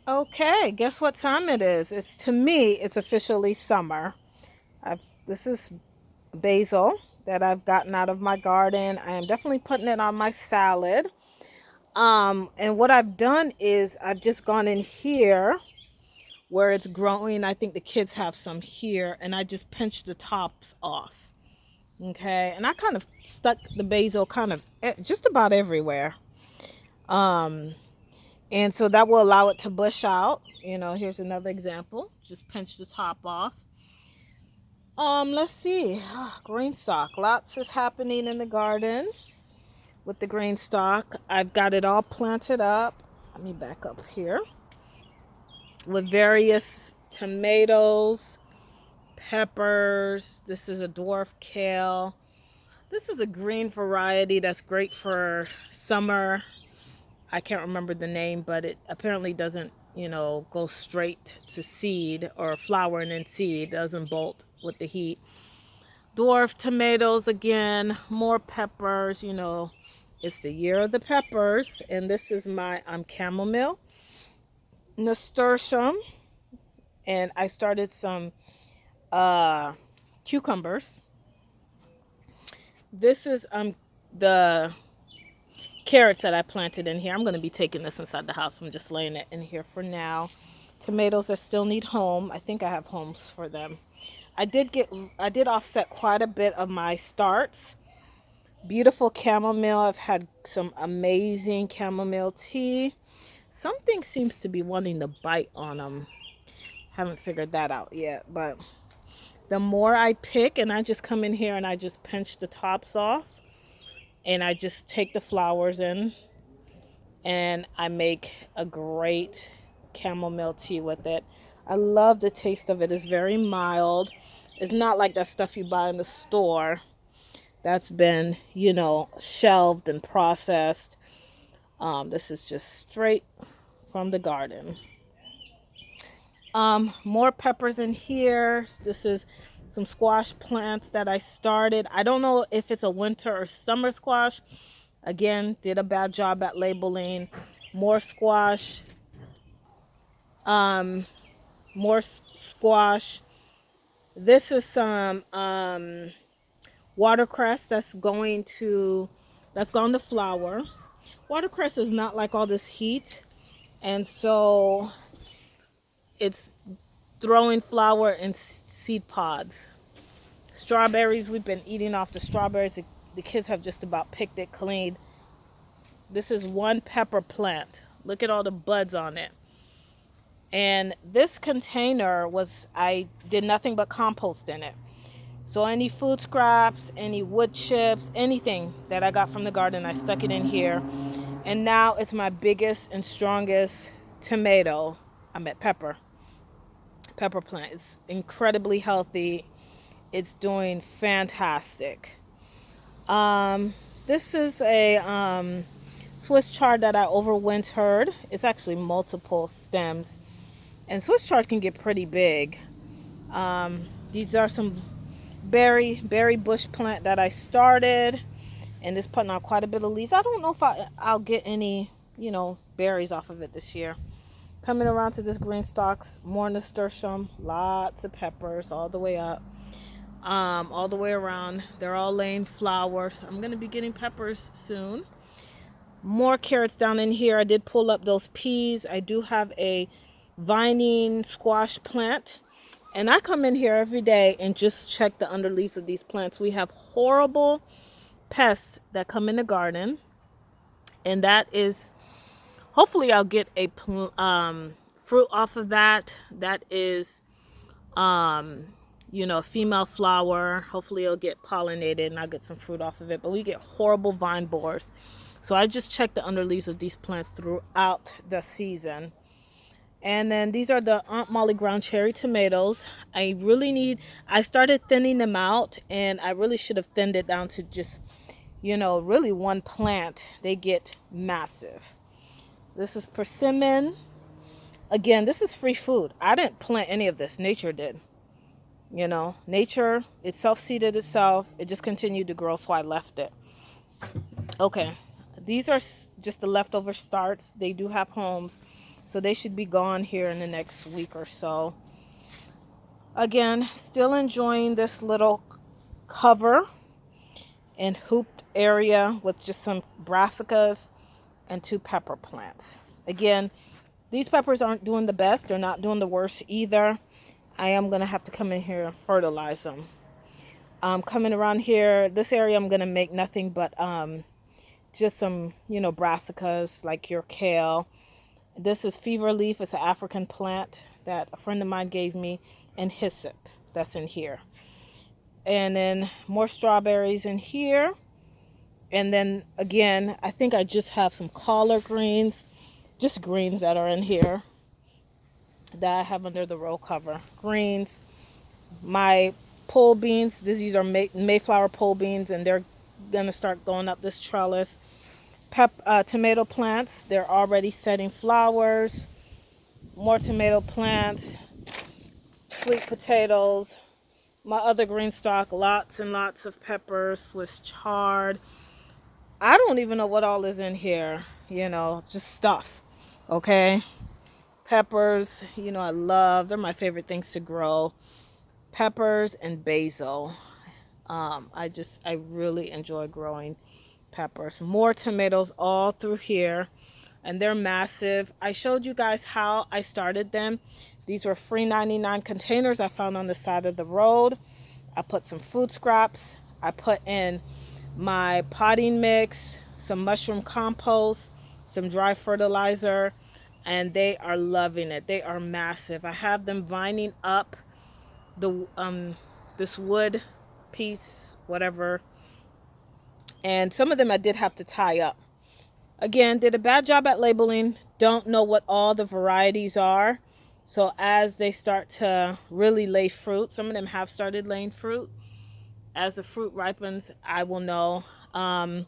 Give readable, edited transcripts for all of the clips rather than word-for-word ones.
Okay, guess what time it is? To me, it's officially summer. This is basil that I've gotten out of my garden. I am definitely putting it on my salad. And what I've done is I've just gone in here where it's growing. I think the kids have some here, and I just pinched the tops off. Okay, and I kind of stuck the basil kind of just about everywhere. Um, and so that will allow it to bush out. Here's another example. Just pinch the top off. Let's see. Green stock. Lots is happening in the garden with the green stock. I've got it all planted up. Let me back up here with various tomatoes, peppers. This is a dwarf kale. This is a green variety that's great for summer. I can't remember the name, but it apparently doesn't, go straight to seed or flower and then seed. It doesn't bolt with the heat. Dwarf tomatoes again, more peppers, it's the year of the peppers. And this is my chamomile, nasturtium, and I started some uh cucumbers. This is the carrots that I planted in here. I'm going to be taking this inside the house. I'm just laying it in here for now. Tomatoes that still need home. I think I have homes for them. I did offset quite a bit of my starts. Beautiful chamomile. I've had some amazing chamomile tea. Something seems to be wanting to bite on them. Haven't figured that out yet, but the more I pick, and I just come in here and I just pinch the tops off, and I just take the flowers in, and I make a great chamomile tea with it. I love the taste of it. It's very mild. It's not like that stuff you buy in the store that's been, shelved and processed. This is just straight from the garden. More peppers in here. This is some squash plants that I started. I don't know if it's a winter or summer squash. Again, did a bad job at labeling. More squash. Um, more squash. This is some watercress that's gone to flower. Watercress is not like all this heat, and so it's throwing flower in seed pods. Strawberries, we've been eating off the strawberries. The kids have just about picked it clean. This is one pepper plant. Look at all the buds on it. And this container I did nothing but compost in it. So any food scraps, any wood chips, anything that I got from the garden, I stuck it in here. And now it's my biggest and strongest tomato. Pepper plant. It's incredibly healthy. It's doing fantastic. This is a Swiss chard that I overwintered. It's actually multiple stems. And Swiss chard can get pretty big. These are some berry bush plant that I started, and it's putting out quite a bit of leaves. I don't know if I'll get any, berries off of it this year. Coming around to this green stalks, more nasturtium, lots of peppers all the way up, all the way around. They're all laying flowers. I'm going to be getting peppers soon. More carrots down in here. I did pull up those peas. I do have a vining squash plant. And I come in here every day and just check the underleaves of these plants. We have horrible pests that come in the garden. And that is, hopefully I'll get a fruit off of that. That is, female flower. Hopefully it'll get pollinated and I'll get some fruit off of it. But we get horrible vine borers. So I just check the underleaves of these plants throughout the season. And then these are the Aunt Molly ground cherry tomatoes. I started thinning them out, and I really should have thinned it down to just, really one plant. They get massive. This is persimmon. Again, this is free food. I didn't plant any of this. Nature did. Nature, it self-seeded itself. It just continued to grow, so I left it. Okay, these are just the leftover starts. They do have homes. So they should be gone here in the next week or so. Again, still enjoying this little cover and hooped area with just some brassicas and 2 pepper plants. Again, these peppers aren't doing the best. They're not doing the worst either. I am going to have to come in here and fertilize them. Coming around here, this area, I'm going to make nothing but just some, brassicas like your kale. This is fever leaf. It's an African plant that a friend of mine gave me, and hyssop that's in here. And then more strawberries in here. And then again, I think I just have some collard greens, just greens that are in here that I have under the row cover. Greens, my pole beans, these are Mayflower pole beans, and they're gonna start going up this trellis. Tomato plants, they're already setting flowers. More tomato plants, sweet potatoes, my other green stock, lots and lots of peppers, Swiss chard. I don't even know what all is in here, just stuff. Okay. Peppers, they're my favorite things to grow. Peppers and basil. I really enjoy growing peppers. More tomatoes all through here, and they're massive. I showed you guys how I started them. These were free 99 containers I found on the side of the road. I put some food scraps. I put in my potting mix, some mushroom compost, some dry fertilizer, and they are loving it. They are massive. I have them vining up the this wood piece, whatever, and some of them I did have to tie up. Again, did a bad job at labeling. Don't know what all the varieties are. So as they start to really lay fruit, some of them have started laying fruit. As the fruit ripens, I will know. I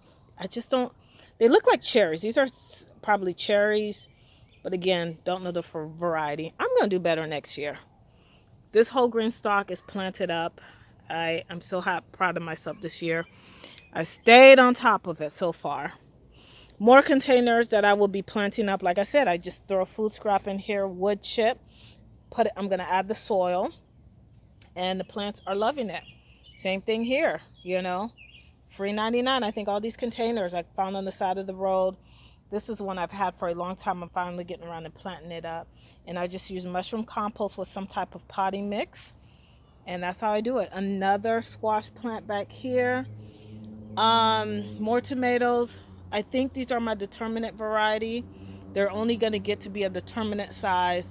just don't, they look like cherries. These are probably cherries, but again, don't know the variety. I'm going to do better next year. This whole green stalk is planted up. I'm so proud of myself this year. I stayed on top of it so far. More containers that I will be planting up. Like I said, I just throw a food scrap in here, wood chip. I'm going to add the soil, and the plants are loving it. Same thing here, free 99. I think all these containers I found on the side of the road. This is one I've had for a long time. I'm finally getting around to planting it up. And I just use mushroom compost with some type of potting mix. And that's how I do it. Another squash plant back here. More tomatoes. I think these are my determinate variety. They're only going to get to be a determinate size,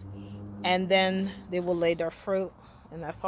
and then they will lay their fruit. And that's all.